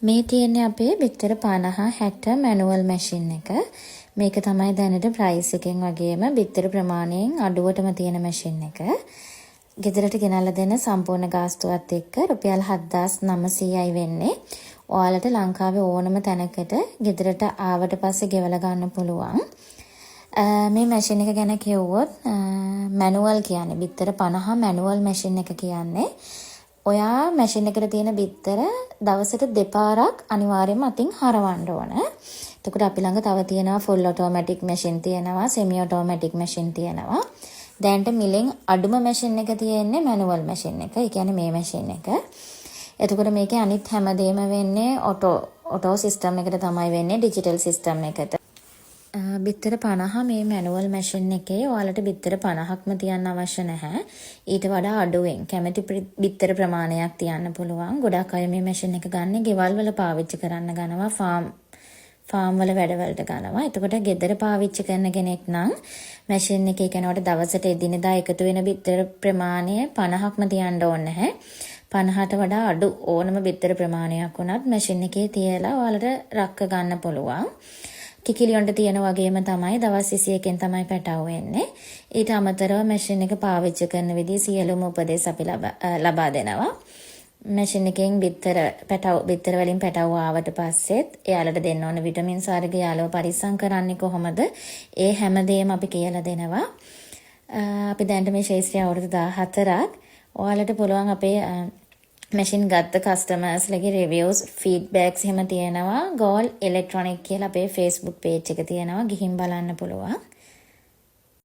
මේ තියෙන්නේ අපේ බිත්තර 50 60 මැනුවල් මැෂින් එක. මේක තමයි දැනට ප්‍රයිස් එකෙන් වගේම බිත්තර ප්‍රමාණයෙන් අඩුවටම තියෙන මැෂින් එක. ගෙදරට ගෙනල්ලා දෙන සම්පූර්ණ ගාස්තුවත් එක්ක රුපියල් 7900යි වෙන්නේ. ඔයාලට ලංකාවේ ඕනම තැනකට ගෙදරට ආවට පස්සේ ගෙවලා ගන්න පුළුවන්. මේ මැෂින් එක ගැන කිව්වොත් මැනුවල් කියන්නේ බිත්තර 50 මැනුවල් මැෂින් එක කියන්නේ ඔයා මැෂින් එකට තියෙන බිත්තර දවසට දෙපාරක් අනිවාර්යයෙන්ම අතින් හරවන්න ඕන. එතකොට අපි ළඟ තව තියෙනවා ෆුල් ඔටෝමැටික් මැෂින් තියෙනවා, සෙමි ඔටෝමැටික් මැෂින් තියෙනවා. දැන්ට මිලෙන් අඩුම මැෂින් එක තියෙන්නේ මැනුවල් මැෂින් එක. ඒ කියන්නේ මේ මැෂින් එක. එතකොට මේකේ අනිත් හැමදේම වෙන්නේ ඔටෝ සිස්ටම් එකට තමයි වෙන්නේ, ඩිජිටල් සිස්ටම් එකට. බිත්තර 50 මේ මැනුවල් මැෂින් එකේ ඔයාලට බිත්තර 50ක්ම තියන්න අවශ්‍ය නැහැ. ඊට වඩා අඩුවෙන් කැමති බිත්තර ප්‍රමාණයක් තියන්න පුළුවන්. ගොඩක් අය මේ මැෂින් එක ගන්න ගෙවල් වල පාවිච්චි කරන්න ගනවා, ෆාම් වල වැඩවලට ගනවා. එතකොට ගෙදර පාවිච්චි කරන කෙනෙක් නම් මැෂින් එකේ කෙනාට දවසට එදිනෙදා එකතු වෙන බිත්තර ප්‍රමාණය 50ක්ම තියන්න ඕනේ නැහැ. 50ට වඩා අඩු ඕනම බිත්තර ප්‍රමාණයක් වුණත් මැෂින් එකේ තියලා ඔයාලට රැක ගන්න පුළුවන්. කිකිලියොන්ට තියෙන වගේම තමයි දවස් 21කින් තමයි පැටව වෙන්නේ. ඊට අමතරව මැෂින් එක පාවිච්චි කරන විදිහ සියලුම උපදෙස් අපි ලබා දෙනවා. මැෂින් එකෙන් බිත්තර වලින් පැටව ආවට පස්සෙත් එයාලට දෙන්න ඕන විටමින්ස් වර්ග යාළුව පරිස්සම් කරන්නේ කොහොමද? ඒ හැමදේම අපි කියලා දෙනවා. අපි දැන් මේ ශේෂ්ත්‍රය අවුරුදු 14ක්. ඔයාලට පුළුවන් අපේ මැෂින් ගත්ත කස්ටමර්ස්ලගේ රිවිව්ස් ෆීඩ්බැක්ස් එහෙම තියෙනවා. ගෝල් ඉලෙක්ට්‍රොනික් කියලා අපේ Facebook page එක තියෙනවා. ගිහින් බලන්න පුළුවන්.